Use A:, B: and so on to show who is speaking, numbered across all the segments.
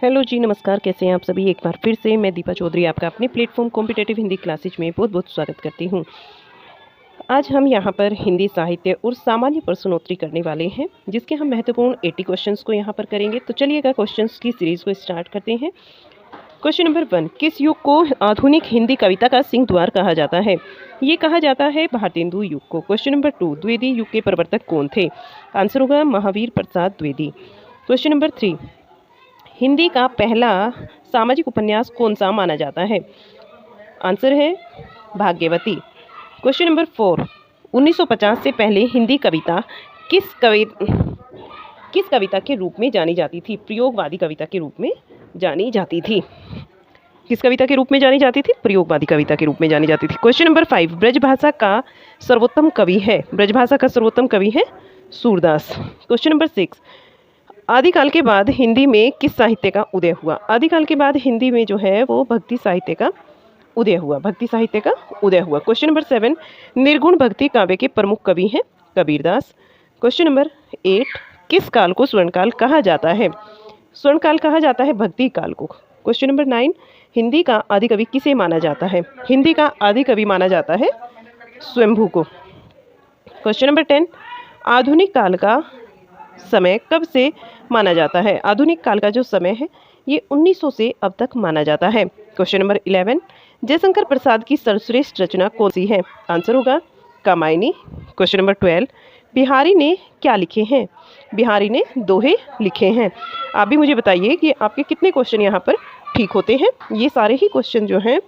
A: Hello जी, नमस्कार। कैसे हैं आप सभी। एक बार फिर से मैं दीपा चौधरी आपका अपने प्लेटफॉर्म कॉम्पिटेटिव हिंदी क्लासेज में बहुत बहुत स्वागत करती हूं। आज हम यहां पर हिंदी साहित्य और सामान्य प्रश्नोत्तरी करने वाले हैं, जिसके हम महत्वपूर्ण 80 क्वेश्चंस को यहां पर करेंगे। तो चलिएगा क्वेश्चंस की सीरीज को स्टार्ट करते हैं। क्वेश्चन नंबर 1, किस युग को आधुनिक हिंदी कविता का सिंह द्वार कहा जाता है? ये कहा जाता है भारतेंदु युग को। क्वेश्चन नंबर 2, द्विवेदी युग के प्रवर्तक कौन थे? आंसर होगा महावीर प्रसाद द्विवेदी। क्वेश्चन नंबर 3, हिंदी का पहला सामाजिक उपन्यास कौन सा माना जाता है? आंसर है भाग्यवती। क्वेश्चन नंबर 4, 1950 से पहले हिंदी कविता किस कविता के रूप में जानी जाती थी? प्रयोगवादी कविता के रूप में जानी जाती थी। किस कविता के रूप में जानी जाती थी? प्रयोगवादी कविता के रूप में जानी जाती थी। क्वेश्चन नंबर 5, ब्रजभाषा का सर्वोत्तम कवि है? ब्रजभाषा का सर्वोत्तम कवि है सूरदास। क्वेश्चन नंबर 6, आदिकाल के बाद हिंदी में किस साहित्य का उदय हुआ? आदिकाल के बाद हिंदी में जो है वो भक्ति साहित्य का उदय हुआ। भक्ति साहित्य का उदय हुआ। क्वेश्चन नंबर 7, निर्गुण भक्ति काव्य के प्रमुख कवि हैं कबीरदास। क्वेश्चन नंबर 8, किस काल को स्वर्णकाल कहा जाता है? स्वर्णकाल कहा जाता है भक्ति काल को। क्वेश्चन नंबर 9, हिंदी का आदि कवि किसे माना जाता है? हिंदी का आदि कवि माना जाता है स्वयंभू को। क्वेश्चन नंबर 10, आधुनिक काल का समय कब से माना जाता है? आधुनिक काल का जो समय है ये 1900 से अब तक माना जाता है। क्वेश्चन नंबर 11, जयशंकर प्रसाद की सर्वश्रेष्ठ रचना कौन सी है? आंसर होगा कामायनी। क्वेश्चन नंबर 12, बिहारी ने क्या लिखे हैं? बिहारी ने दोहे लिखे हैं। आप भी मुझे बताइए कि आपके कितने क्वेश्चन यहाँ पर ठीक होते हैं। ये सारे ही क्वेश्चन जो हैं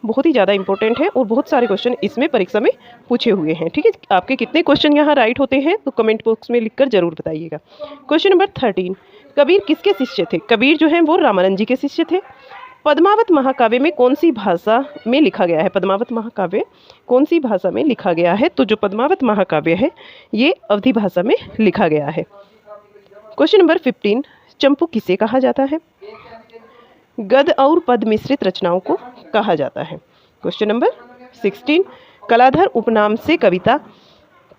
A: बहुत ही ज़्यादा इंपॉर्टेंट है और बहुत सारे क्वेश्चन इसमें परीक्षा में पूछे हुए हैं। ठीक है, आपके कितने क्वेश्चन यहाँ राइट होते हैं तो कमेंट बॉक्स में लिखकर जरूर बताइएगा। क्वेश्चन नंबर 13, कबीर किसके शिष्य थे? कबीर जो हैं वो रामानंद जी के शिष्य थे। पद्मावत महाकाव्य में कौन सी भाषा में लिखा गया है? पद्मावत महाकाव्य कौन सी भाषा में लिखा गया है? तो जो पद्मावत महाकाव्य है ये अवधी भाषा में लिखा गया है। क्वेश्चन नंबर 15, चंपू किसे कहा जाता है? गद्य और पद मिश्रित रचनाओं को कहा जाता है। क्वेश्चन नंबर 16, कलाधर उपनाम से कविता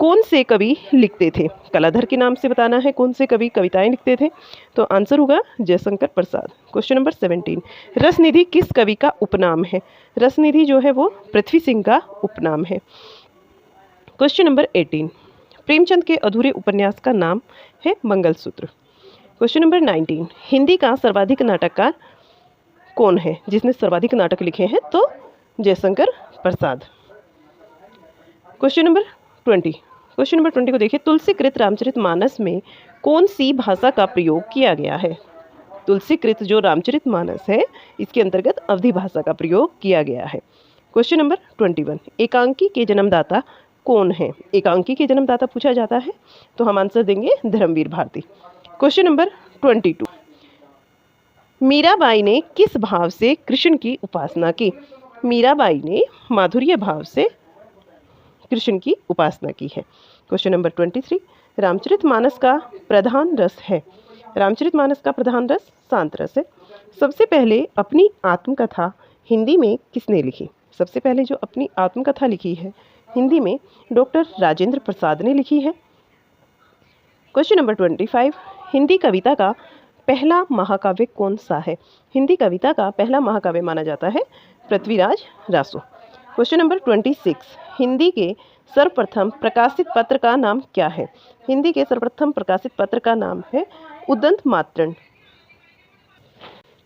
A: कौन से कवि लिखते थे? कलाधर के नाम से बताना है कौन से कवि कविताएं लिखते थे, तो आंसर होगा जयशंकर प्रसाद। क्वेश्चन नंबर 17, रसनिधि किस कवि का उपनाम है? रसनिधि जो है वो पृथ्वी सिंह का उपनाम है। क्वेश्चन नंबर 18, प्रेमचंद के अधूरे उपन्यास का नाम है मंगलसूत्र। क्वेश्चन नंबर 19, हिंदी का सर्वाधिक नाटककार कौन है? जिसने सर्वाधिक नाटक लिखे हैं तो Jaishankar Prasad. Question number 20, question number 20 को देखिए, तुलसीकृत रामचरितमानस में कौन सी भाषा का प्रयोग किया गया है? तुलसीकृत जो रामचरितमानस है इसके अंतर्गत अवधी भाषा का प्रयोग किया गया है। क्वेश्चन नंबर 21, एकांकी के जन्मदाता कौन है? एकांकी के जन्मदाता पूछा जाता है तो हम आंसर देंगे धर्मवीर भारती। क्वेश्चन नंबर 22, मीराबाई ने किस भाव से कृष्ण की उपासना की? मीराबाई ने माधुर्य भाव से कृष्ण की उपासना की है। क्वेश्चन नंबर 23, रामचरितमानस का प्रधान रस है? रामचरितमानस का प्रधान रस शांत रस है। सबसे पहले अपनी आत्मकथा हिंदी में किसने लिखी? सबसे पहले जो अपनी आत्मकथा लिखी है हिंदी में डॉक्टर राजेंद्र प्रसाद ने लिखी है। क्वेश्चन नंबर 25, हिंदी कविता का पहला महाकाव्य कौन सा है? हिंदी कविता का पहला महाकाव्य माना जाता है पृथ्वीराज रासो। क्वेश्चन नंबर 26, हिंदी के सर्वप्रथम प्रकाशित पत्र का नाम क्या है? हिंदी के सर्वप्रथम प्रकाशित पत्र का नाम है उदंत मातृण।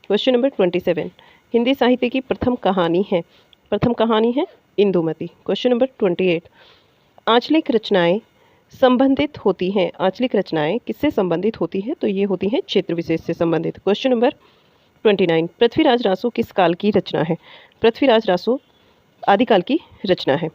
A: क्वेश्चन नंबर 27, हिंदी साहित्य की प्रथम कहानी है इंदुमती। क्वेश्चन नंबर 28, आंचलिक रचनाएं संबंधित होती हैं? आंचलिक रचनाएं किससे संबंधित होती हैं? तो ये होती हैं क्षेत्र विशेष से संबंधित। क्वेश्चन नंबर 29, पृथ्वीराज रासो किस काल की रचना है? पृथ्वीराज रासो आदिकाल की रचना है।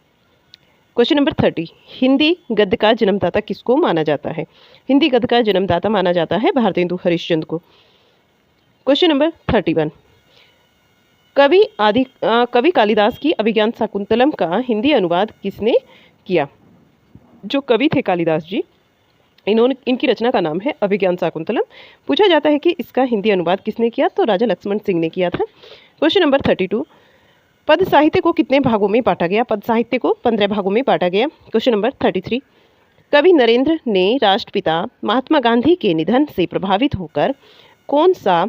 A: क्वेश्चन नंबर 30, हिंदी गद्य का जन्मदाता किसको माना जाता है? हिंदी गद्य का जन्मदाता माना जाता है भारतेंदु हरिश्चंद्र को। क्वेश्चन नंबर 31, कवि कालिदास की अभिज्ञान शाकुंतलम का हिंदी अनुवाद किसने किया? जो कवि थे कालिदास जी इनकी रचना का नाम है अभिज्ञान शाकुंतलम। पूछा जाता है कि इसका हिंदी अनुवाद किसने किया? तो राजा लक्ष्मण सिंह ने किया था। क्वेश्चन नंबर 32, पद साहित्य को कितने भागों में बांटा गया? पद साहित्य को 15 भागों में बांटा गया। क्वेश्चन नंबर 33, कवि नरेंद्र ने राष्ट्रपिता महात्मा गांधी के निधन से प्रभावित होकर कौन सा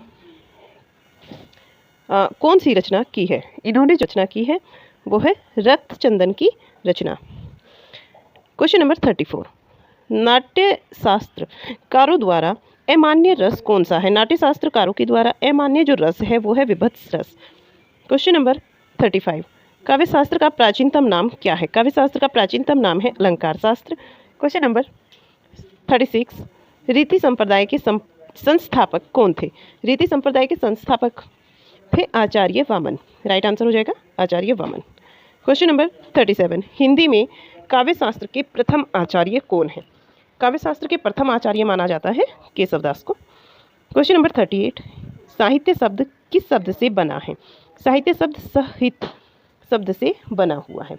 A: कौन सी रचना की है? इन्होंने जो रचना की है वो है रक्त चंदन की रचना। क्वेश्चन नंबर 34, नाट्य शास्त्रकारों द्वारा अमान्य रस कौन सा है? नाट्य शास्त्रकारों के द्वारा अमान्य जो रस है वो है विभत्स रस। क्वेश्चन नंबर 35, काव्य शास्त्र का प्राचीनतम नाम क्या है? काव्य शास्त्र का प्राचीनतम नाम है अलंकार शास्त्र। क्वेश्चन नंबर 36, रीति संप्रदाय के संस्थापक कौन थे? रीति संप्रदाय के संस्थापक थे आचार्य वामन। राइट आंसर हो जाएगा आचार्य वामन। क्वेश्चन नंबर 37, हिंदी में काव्य शास्त्र के प्रथम आचार्य कौन है? काव्य शास्त्र के प्रथम आचार्य माना जाता है केशवदास को। क्वेश्चन नंबर 38, साहित्य शब्द किस शब्द से बना है? साहित्य शब्द सहित शब्द से बना हुआ है।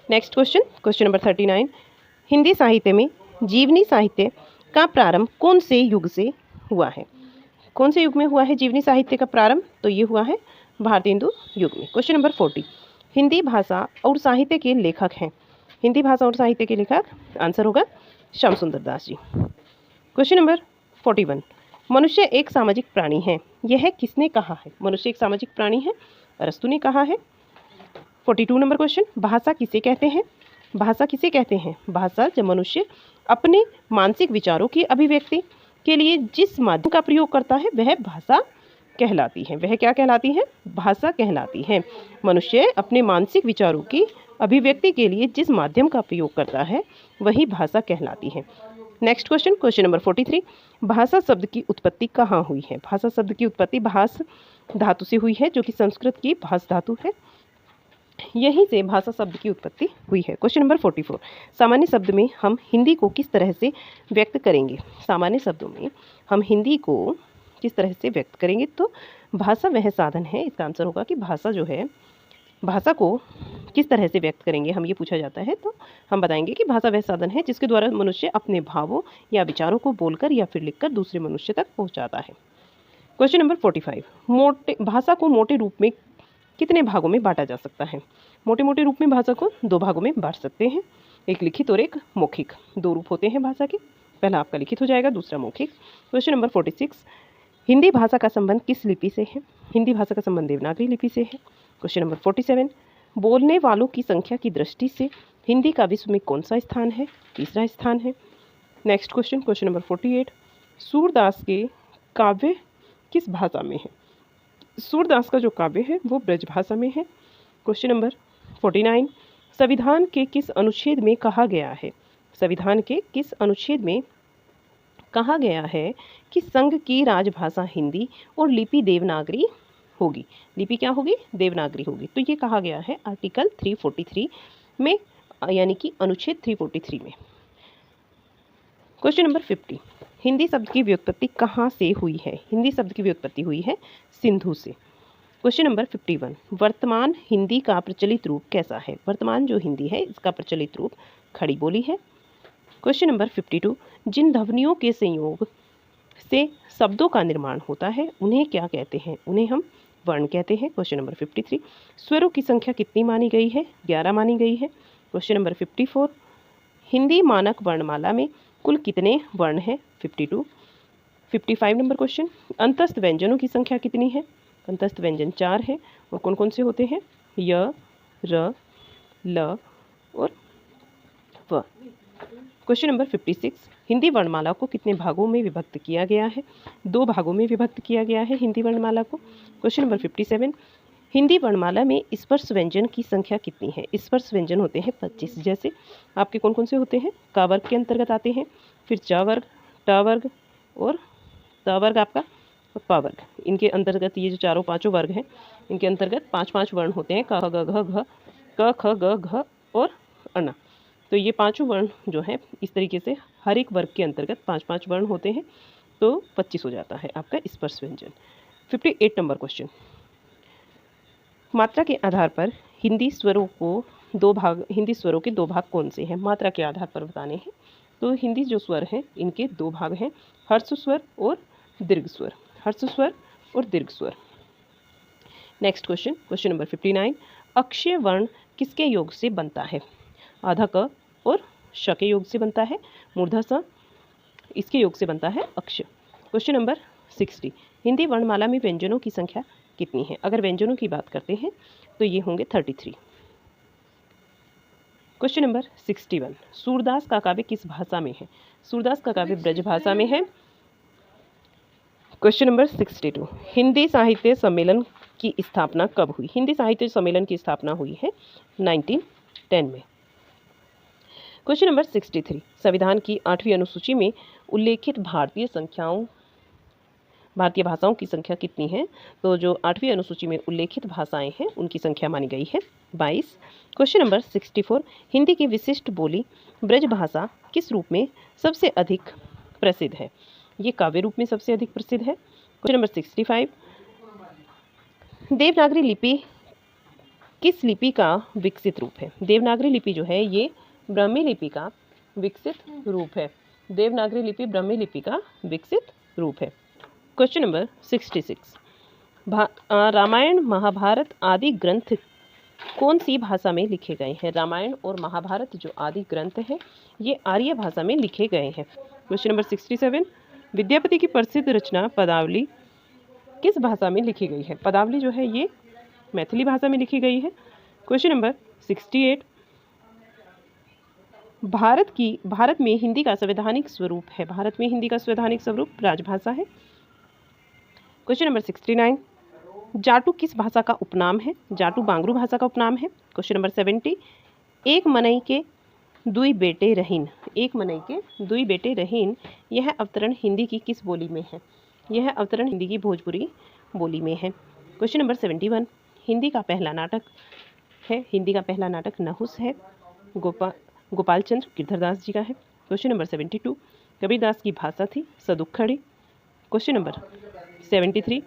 A: Next question, question number 39, Hindi साहित्य में जीवनी साहित्य का प्रारंभ कौन से युग से हुआ है? कौन से युग में हुआ है जीवनी साहित्य का प्रारंभ? तो ये हुआ है भारतेंदु युग में। क्वेश्चन नंबर 40, हिंदी भाषा और साहित्य के लेखक हैं। हिंदी भाषा और साहित्य के लेखक आंसर होगा श्याम सुंदर दास जी। क्वेश्चन नंबर 41, मनुष्य एक सामाजिक प्राणी है, यह किसने कहा है? मनुष्य एक सामाजिक प्राणी है, अरस्तु ने कहा है। 42 नंबर क्वेश्चन, भाषा किसे कहते हैं? भाषा किसे कहते हैं? भाषा जब मनुष्य अपने मानसिक विचारों की अभिव्यक्ति के लिए जिस माध्यम का प्रयोग करता है वह भाषा कहलाती है। वह क्या कहलाती है? भाषा कहलाती है। मनुष्य अपने मानसिक विचारों की अभिव्यक्ति के लिए जिस माध्यम का प्रयोग करता है वही भाषा कहलाती है। नेक्स्ट क्वेश्चन, क्वेश्चन नंबर 43, भाषा शब्द की उत्पत्ति कहाँ हुई है? भाषा शब्द की उत्पत्ति भास धातु से हुई है, जो कि संस्कृत की भास धातु है। यहीं से भाषा शब्द की उत्पत्ति हुई है। क्वेश्चन नंबर 44, सामान्य शब्द में हम हिंदी को किस तरह से व्यक्त करेंगे? सामान्य शब्दों में हम हिंदी को किस तरह से व्यक्त करेंगे? तो भाषा वह साधन है, इसका आंसर होगा कि भाषा जो है, भाषा को किस तरह से व्यक्त करेंगे हम, ये पूछा जाता है तो हम बताएंगे कि भाषा वह साधन है जिसके द्वारा मनुष्य अपने भावों या विचारों को बोलकर या फिर लिखकर दूसरे मनुष्य तक पहुँचाता है। क्वेश्चन नंबर 45, भाषा को मोटे रूप में कितने भागों में बांटा जा सकता है? मोटे रूप में भाषा को 2 भागों में बांट सकते हैं, एक लिखित और एक मौखिक। 2 रूप होते हैं भाषा के, पहला आपका लिखित हो जाएगा, दूसरा मौखिक। क्वेश्चन नंबर 46, हिंदी भाषा का संबंध किस लिपि से है? हिंदी भाषा का संबंध देवनागरी लिपि से है। क्वेश्चन नंबर 47, बोलने वालों की संख्या की दृष्टि से हिंदी का विश्व में कौन सा स्थान है? तीसरा स्थान है। Next question, question number 48, Surdas के काव्य किस भाषा में है? सूरदास का जो काव्य है वो ब्रज भाषा में है। क्वेश्चन नंबर 49, संविधान के किस अनुच्छेद में कहा गया है? संविधान के किस अनुच्छेद में कहा गया है कि संघ की राजभाषा हिंदी और लिपि देवनागरी होगी? लिपि क्या होगी? देवनागरी होगी। तो ये कहा गया है आर्टिकल 343 में, यानी कि अनुच्छेद 343 में। क्वेश्चन नंबर 50, हिंदी शब्द की व्युत्पत्ति कहाँ से हुई है? हिंदी शब्द की व्युत्पत्ति हुई है सिंधु से। क्वेश्चन नंबर 51, वर्तमान हिंदी का प्रचलित रूप कैसा है? वर्तमान जो हिंदी है इसका प्रचलित रूप खड़ी बोली है। क्वेश्चन नंबर 52, जिन ध्वनियों के संयोग से शब्दों का निर्माण होता है उन्हें क्या कहते हैं? उन्हें हम वर्ण कहते हैं। क्वेश्चन नंबर 53, स्वरों की संख्या कितनी मानी गई है? 11 मानी गई है। क्वेश्चन नंबर 54, हिंदी मानक वर्णमाला में कुल कितने वर्ण हैं? 52। 55 नंबर क्वेश्चन, अंतस्थ व्यंजनों की संख्या कितनी है? अंतस्थ व्यंजन 4 है, और कौन कौन से होते हैं? य, र, ल और व। क्वेश्चन नंबर 56, हिंदी वर्णमाला को कितने भागों में विभक्त किया गया है? 2 भागों में विभक्त किया गया है हिंदी वर्णमाला को। क्वेश्चन नंबर 57, हिंदी वर्णमाला में स्पर्श व्यंजन की संख्या कितनी है? स्पर्श व्यंजन होते हैं 25। जैसे आपके कौन कौन से होते हैं? का वर्ग के अंतर्गत आते हैं, फिर च वर्ग, ट वर्ग और त वर्ग आपका प वर्ग। इनके अंतर्गत ये जो चारों पांचों वर्ग हैं इनके अंतर्गत 5 वर्ण होते हैं, क ख ग घ, क ख ग घ और अण। तो ये 5 वर्ण जो हैं इस तरीके से हर एक वर्ग के अंतर्गत 5 वर्ण होते हैं, तो 25 हो जाता है आपका स्पर्श व्यंजन। 58 नंबर क्वेश्चन, मात्रा के आधार पर हिंदी स्वरों के 2 भाग कौन से हैं? मात्रा के आधार पर बताने हैं। तो हिंदी जो स्वर हैं इनके 2 भाग हैं, हर्ष स्वर और दीर्घ स्वर। हर्ष स्वर और दीर्घ स्वर। Next question, question number 59, Akshay वर्ण किसके योग से बनता है? आधा क और श के योग से बनता है। मूर्धा स इसके योग से बनता है अक्ष। Question number 60। हिंदी वर्णमाला में व्यंजनों की संख्या कितनी है? अगर व्यंजनों की बात करते हैं तो ये होंगे 33। Question number 61। सूरदास का काव्य किस भाषा में है? सूरदास का काव्य ब्रज भाषा में है। Question number 62। हिंदी साहित्य सम्मेलन की स्थापना कब हुई? हिंदी साहित्य सम्मेलन की स्थापना हुई है 1910 में। Question number 63। संविधान की 8वीं अनुसूची में उल्लेखित भारतीय भाषाओं की संख्या कितनी है? तो जो 8वीं अनुसूची में उल्लेखित भाषाएं हैं उनकी संख्या मानी गई है 22। Question number 64। हिंदी की विशिष्ट बोली ब्रज भाषा किस रूप में सबसे अधिक प्रसिद्ध है? ये काव्य रूप में सबसे अधिक प्रसिद्ध है। Question number 65। देवनागरी लिपि किस लिपि का विकसित रूप है? देवनागरी लिपि जो है ये ब्राह्मी लिपि का विकसित रूप है। देवनागरी लिपि ब्राह्मी लिपि का विकसित रूप है। Question number 66। रामायण महाभारत आदि ग्रंथ कौन सी भाषा में लिखे गए हैं? रामायण और महाभारत जो आदि ग्रंथ हैं ये आर्य भाषा में लिखे गए हैं। Question number 67। विद्यापति की प्रसिद्ध रचना पदावली किस भाषा में लिखी गई है? पदावली जो है ये मैथिली भाषा में लिखी गई है। Question number 68। भारत में हिंदी का संवैधानिक स्वरूप है। भारत में हिंदी का संवैधानिक स्वरूप राजभाषा है। Question number 69। जाटू किस भाषा का उपनाम है? जाटू बांगरू भाषा का उपनाम है। Question number 70। एक मनई के दुई बेटे रहीन। एक मनई के दुई बेटे रहीन यह अवतरण हिंदी की किस बोली में है? यह अवतरण हिंदी की भोजपुरी बोली में है। Question number 71। हिंदी का पहला नाटक है। हिंदी का पहला नाटक नहुस है। गोपाल चंद्र गिरधरदास जी का है। Question number 72। कबीरदास की भाषा थी सदुक्खड़ी। Question number 73।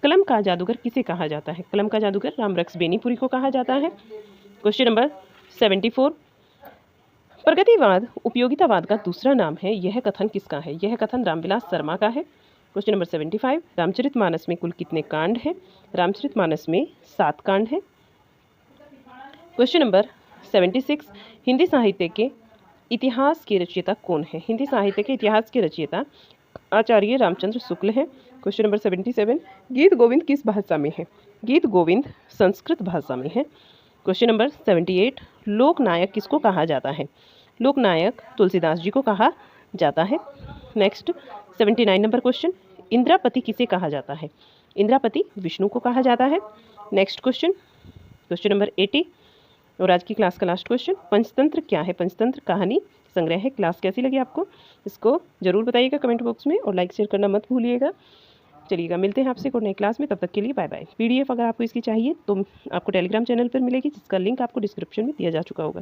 A: कलम का जादूगर किसे कहा जाता है? कलम का जादूगर रामरक्स बेनीपुरी को कहा जाता है। Question number 74। प्रगतिवाद उपयोगितावाद का दूसरा नाम है। यह कथन किसका है? यह कथन रामविलास शर्मा का है। Question number 75। रामचरितमानस में कुल कितने कांड हैं? रामचरितमानस में 7 कांड हैं। Question number 76। हिंदी साहित्य के इतिहास के रचयिता कौन है? हिंदी साहित्य के इतिहास के रचयिता आचार्य रामचंद्र शुक्ल हैं। Question number 77। गीत गोविंद किस भाषा में है? गीत गोविंद संस्कृत भाषा में है। Question number 78। लोकनायक किसको कहा जाता है? लोकनायक तुलसीदास जी को कहा जाता है। Next 79 number question. इंद्रापति किसे कहा जाता है? इंद्रापति विष्णु को कहा जाता है। नेक्स्ट क्वेश्चन नंबर 80 और आज की क्लास का लास्ट क्वेश्चन। पंचतंत्र क्या है? पंचतंत्र कहानी संग्रह है। क्लास कैसी लगी आपको इसको जरूर बताइएगा कमेंट बॉक्स में और लाइक शेयर करना मत भूलिएगा। चलिएगा मिलते हैं आपसे एक और नई क्लास में, तब तक के लिए बाय बाय। PDF अगर आपको इसकी चाहिए तो आपको टेलीग्राम चैनल पर मिलेगी जिसका लिंक आपको डिस्क्रिप्शन में दिया जा चुका होगा।